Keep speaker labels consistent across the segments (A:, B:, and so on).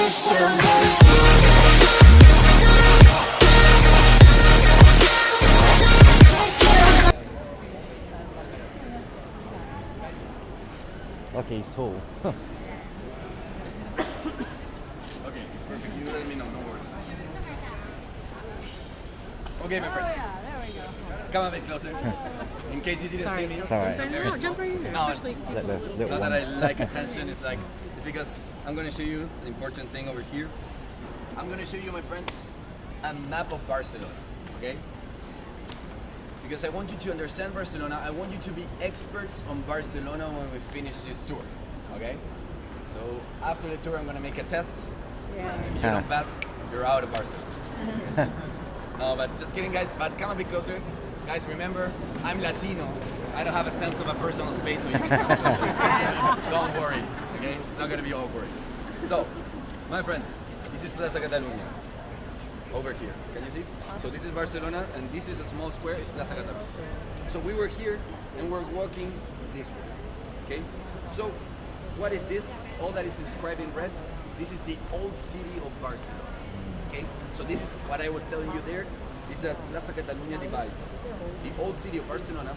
A: Okay, he's tall.
B: Okay, perfect. You let me know, no worries. Okay, my friends.
C: Yeah, there we go.
B: Come a bit closer. In case you didn't see me.
A: It's alright.
C: No, jump right in there.
B: No,
C: Especially
A: The
B: not that I like attention, it's because I'm gonna show you the important thing over here. I'm gonna show you, my friends, a map of Barcelona, okay? Because I want you to understand Barcelona, I want you to be experts on Barcelona when we finish this tour, okay? So after the tour, I'm gonna make a test.
C: Yeah.
B: If you don't pass, you're out of Barcelona. No, but just kidding, guys. But come a bit closer. Guys, remember, I'm Latino. I don't have a sense of a personal space, so you can come closer. Don't worry, okay? It's not gonna be awkward. So, my friends, this is Plaza Catalunya. Over here, can you see? So this is Barcelona, and this is a small square, it's Plaza Catalunya. So we were here, and we're walking this way, okay? So, what is this? All that is inscribed in red, this is the old city of Barcelona, okay? So this is what I was telling you there, is that Plaza Catalunya divides the old city of Barcelona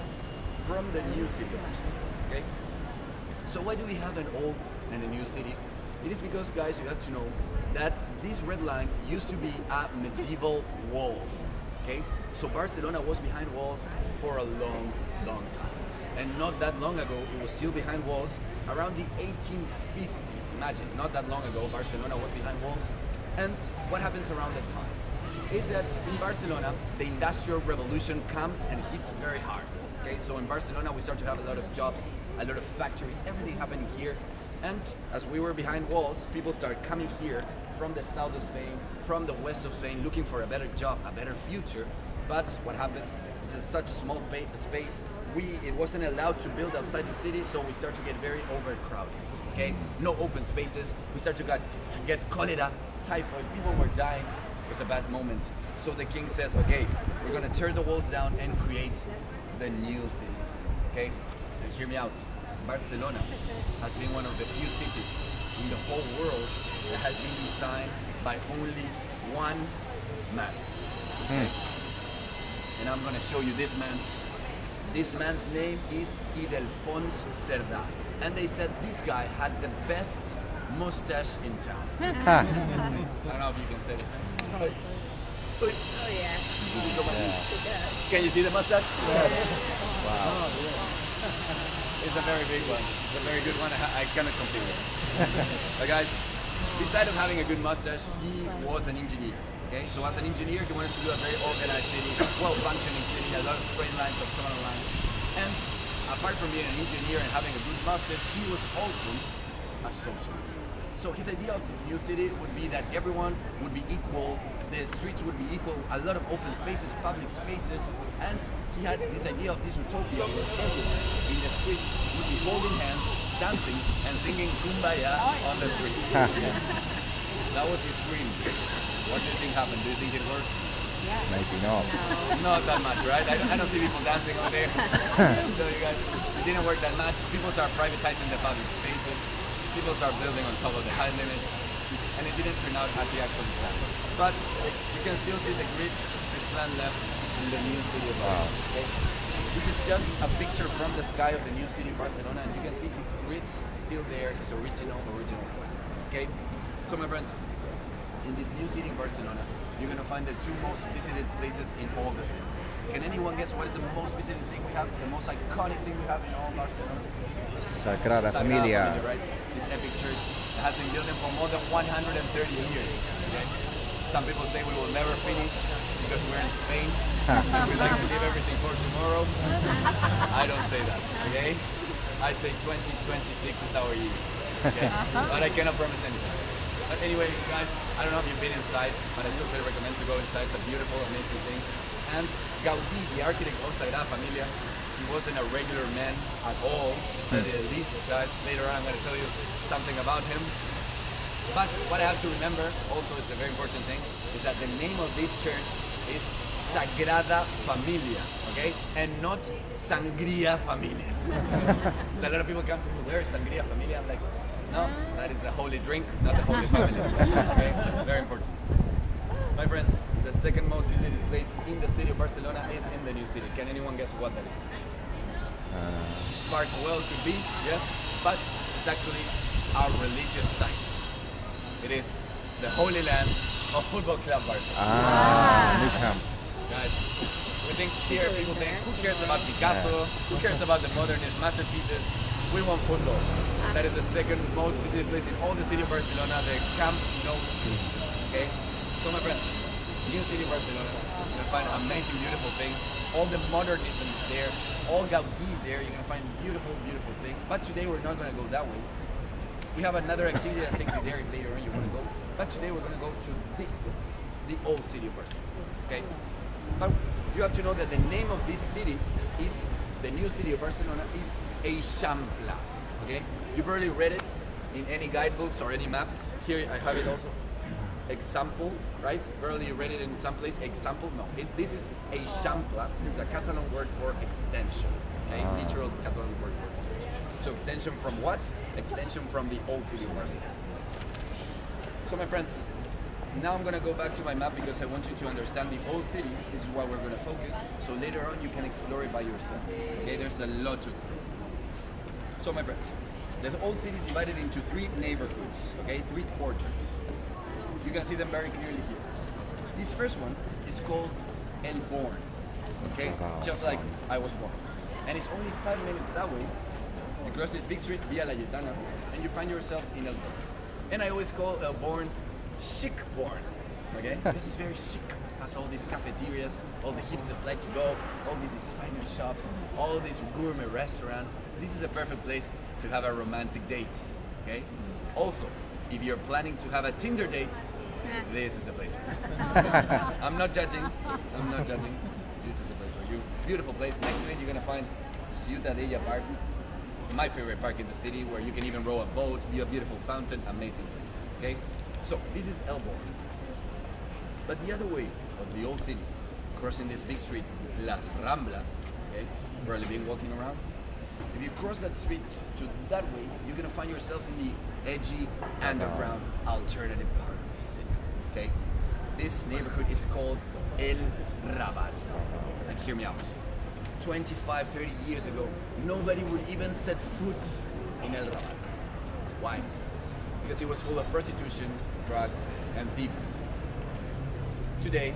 B: from the new city of Barcelona, okay? So why do we have an old and a new city? It is because, guys, you have to know that this red line used to be a medieval wall, okay? So Barcelona was behind walls for a long, long time. And not that long ago, it was still behind walls around the 1850s. Imagine, not that long ago, Barcelona was behind walls. And what happens around that time is that in Barcelona, the Industrial Revolution comes and hits very hard. Okay, so in Barcelona, we start to have a lot of jobs, a lot of factories, everything happening here. And as we were behind walls, people start coming here from the south of Spain, from the west of Spain, looking for a better job, a better future. But what happens, this is such a small space, it wasn't allowed to build outside the city, so we start to get very overcrowded, okay? No open spaces, we start to get cholera, typhoid, people were dying. It was a bad moment. So the king says, okay, we're gonna tear the walls down and create the new city, okay? And hear me out. Barcelona has been one of the few cities in the whole world that has been designed by only one man. Okay? And I'm gonna show you this man. This man's name is Ildefonso Cerdà. And they said this guy had the best mustache in town. I don't know if you can say the same.
C: Oh yeah.
B: Can you see the mustache?
A: Wow.
B: It's a very big one. It's a very good one. I cannot compete with it. But guys, besides of having a good mustache, he was an engineer. Okay, so as an engineer, he wanted to do a very organized city, well-functioning city, a lot of straight lines, of tunnel lines. And apart from being an engineer and having a good mustache, he was also a socialist. So his idea of this new city would be that everyone would be equal, the streets would be equal, a lot of open spaces, public spaces, and he had this idea of this utopia where everyone in the streets would be holding hands, dancing, and singing Kumbaya on the streets. That was his dream. What do you think happened? Do you think it worked?
A: Maybe not.
B: Not that much, right? I don't see people dancing over there. I'll tell you guys, it didn't work that much. People start privatizing the public spaces. People start building on top of the height limits. And it didn't turn out as he actually planned. But you can still see the grid this plan left in the new city of Barcelona. Okay? This is just a picture from the sky of the new city of Barcelona, and you can see his grid is still there, his original plan. Okay? So my friends, in this new city of Barcelona, you're gonna find the two most visited places in all the city. Can anyone guess what is the most visited thing we have, the most iconic thing we have in all Barcelona?
A: Sagrada Familia.
B: Right? This epic church that has been building for more than 130 years. Okay? Some people say we will never finish because we're in Spain and we like to leave everything for tomorrow. I don't say that, okay? I say 2026 is our year, okay? But I cannot promise anything. But anyway, guys, I don't know if you've been inside, but I totally recommend to go inside. It's a beautiful, amazing thing. And Gaudí, the architect of Sagrada Familia, he wasn't a regular man at all, to say the least, guys. Later on, I'm going to tell you something about him. But what I have to remember, also it's a very important thing, is that the name of this church is Sagrada Familia, okay? And not Sangria Familia. So a lot of people come to me, where is Sangria Familia? I'm like, no, That is a holy drink, not the holy family. Okay, very important. My friends, the second most visited place in the city of Barcelona is in the new city. Can anyone guess what that is? Park well could be, yes, but it's actually a religious site. It is the Holy Land of Football Club Barcelona.
A: New camp.
B: Guys, we think here, people think, who cares about Picasso? Who cares about the modernist masterpieces? We want football. That is the second most visited place in all the city of Barcelona, the Camp Nou city. Okay? So my friends, new city of Barcelona, you're gonna find amazing, beautiful things. All the modernism is there, all Gaudí is there. You're gonna find beautiful, beautiful things. But today we're not gonna go that way. We have another activity that takes you there if later on you wanna go. But today we're gonna go to this place, the old city of Barcelona. Okay? But you have to know that the name of this city is, the new city of Barcelona is Eixample. Okay? You probably read it in any guidebooks or any maps. Here I have it also. Example, right? Probably you read it in some place. Example, no. This is Eixample. This is a Catalan word for extension. Okay? Literal Catalan word for extension. So extension from what? Extension from the old city of Barcelona. So my friends, now I'm gonna go back to my map because I want you to understand the old city. This is where we're gonna focus. So later on you can explore it by yourself. Okay, there's a lot to explore. So my friends, the old city is divided into three neighborhoods, okay, three quarters. You can see them very clearly here. This first one is called El Born, okay, just like I was born. And it's only 5 minutes that way. You cross this big street, Via Layetana, and you find yourselves in El Born. And I always call El Born chic born, okay? This is very chic. Has all these cafeterias, all the hipsters like to go, all these designer shops, all these gourmet restaurants. This is a perfect place to have a romantic date, okay? Also, if you're planning to have a Tinder date, this is the place for you. I'm not judging. I'm not judging. This is the place for you. Beautiful place. Next to it, you're gonna find Ciutadella Park, my favorite park in the city, where you can even row a boat, be a beautiful fountain, amazing place. Okay, so this is El Born. But the other way of the old city, crossing this big street, La Rambla, okay, probably been walking around. If you cross that street to that way, you're gonna find yourselves in the edgy, underground, alternative part of the city. Okay, this neighborhood is called El Raval. And hear me out. 25, 30 years ago, nobody would even set foot in El Raval. Why? Because it was full of prostitution, drugs, and thieves. Today,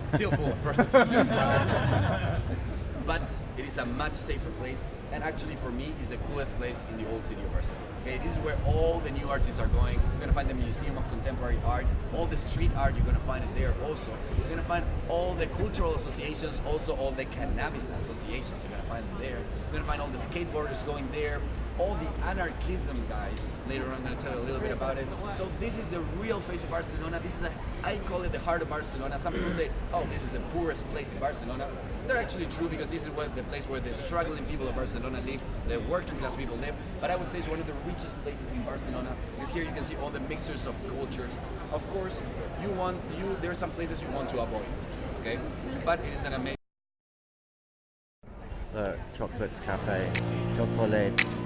B: still full of prostitution, drugs, and thieves. But it is a much safer place, and actually for me, is the coolest place in the old city of Barcelona. Okay, this is where all the new artists are going. You're gonna find the Museum of Contemporary Art, all the street art, you're gonna find it there also. You're gonna find all the cultural associations, also all the cannabis associations, you're gonna find them there. You're gonna find all the skateboarders going there, all the anarchism guys. Later on I'm gonna tell you a little bit about it. So this is the real face of Barcelona. This is I call it the heart of Barcelona. Some people say, oh, this is the poorest place in Barcelona. They're actually true because this is the place where the struggling people of Barcelona live, the working class people live. But I would say it's one of the richest places in Barcelona because here you can see all the mixtures of cultures. Of course, there are some places you want to avoid, okay? But it is an amazing.
A: The Chocolates Cafe. Chocolates.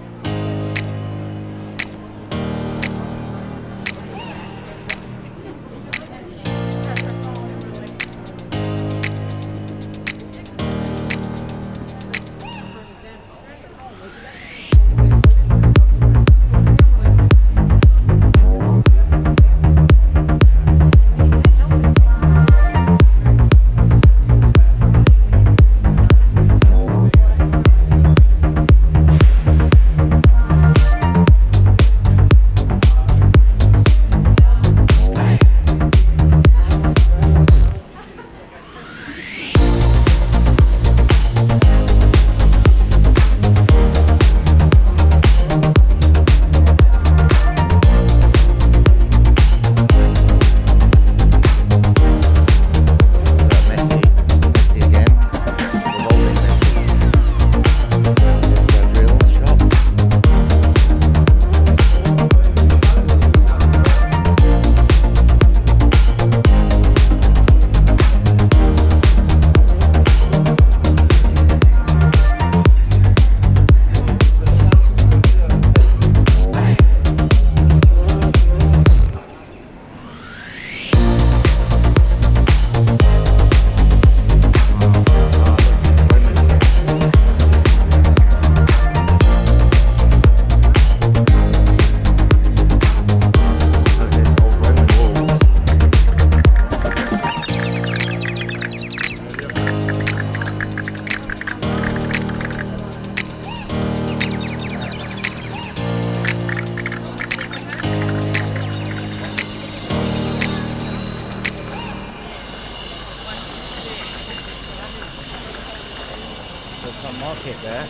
A: kit there.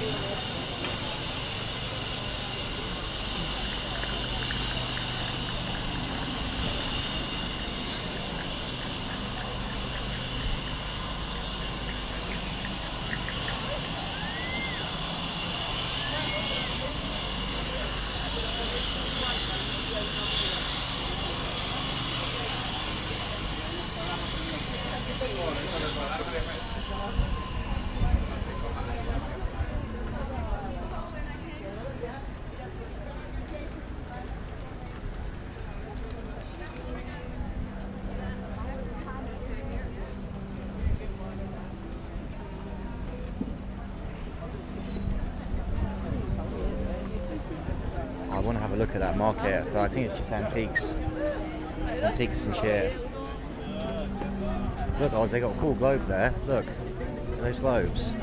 A: I want to have a look at that market, but I think it's just antiques and shit. Look, Oz, they got a cool globe there. Look, those globes. You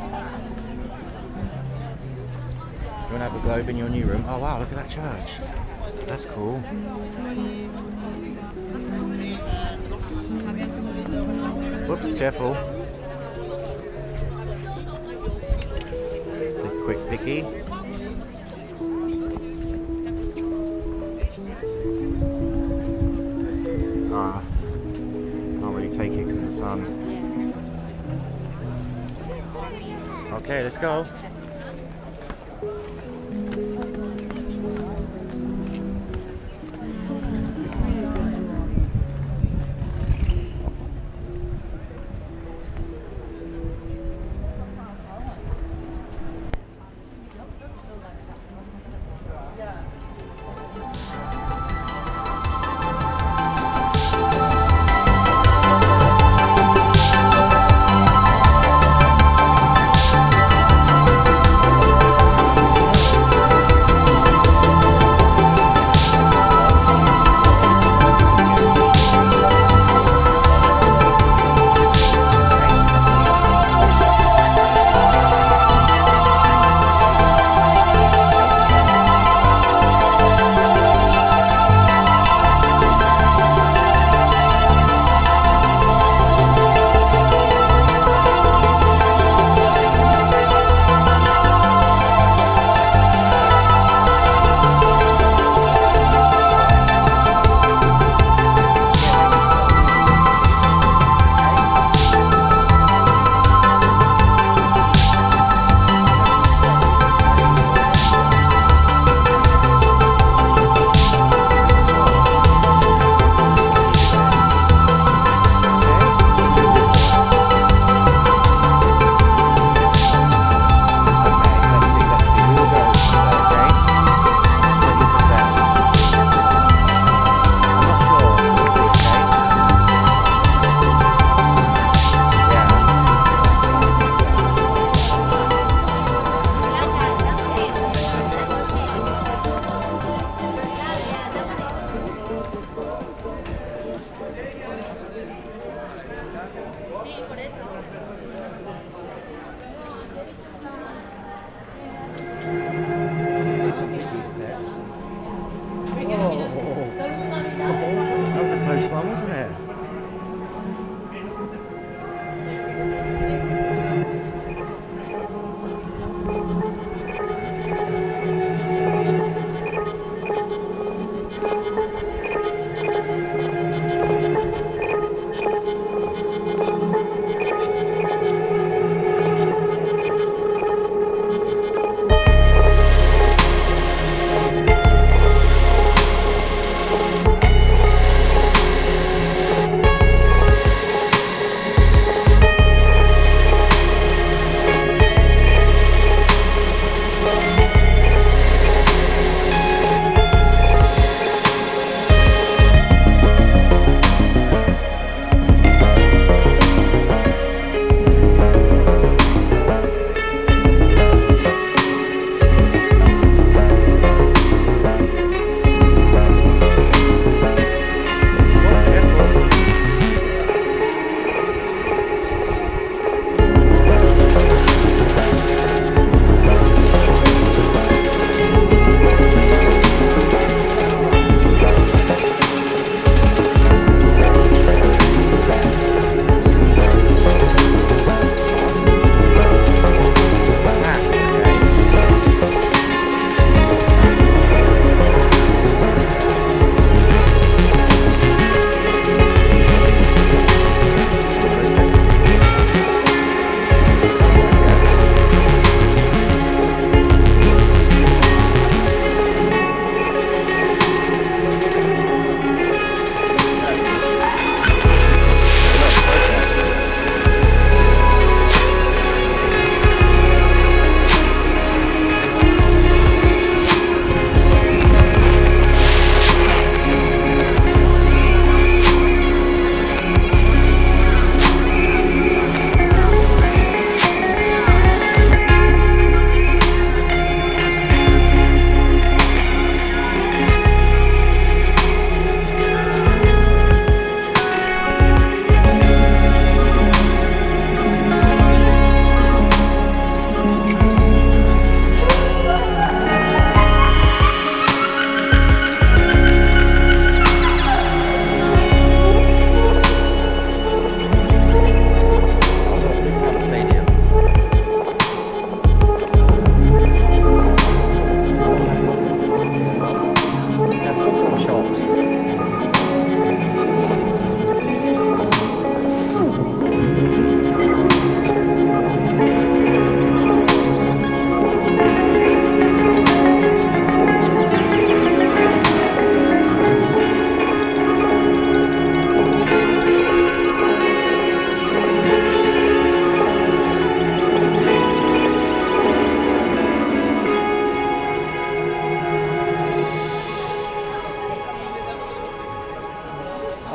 A: want to have a globe in your new room? Oh wow, look at that church. That's cool. Whoops, careful. Let's take a quick picky. Can't really take it because of the sun. Okay, let's go.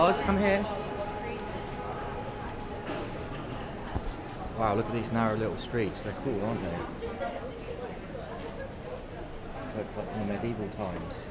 A: Oz, come here. Wow, look at these narrow little streets. They're cool, aren't they? Looks like from the medieval times.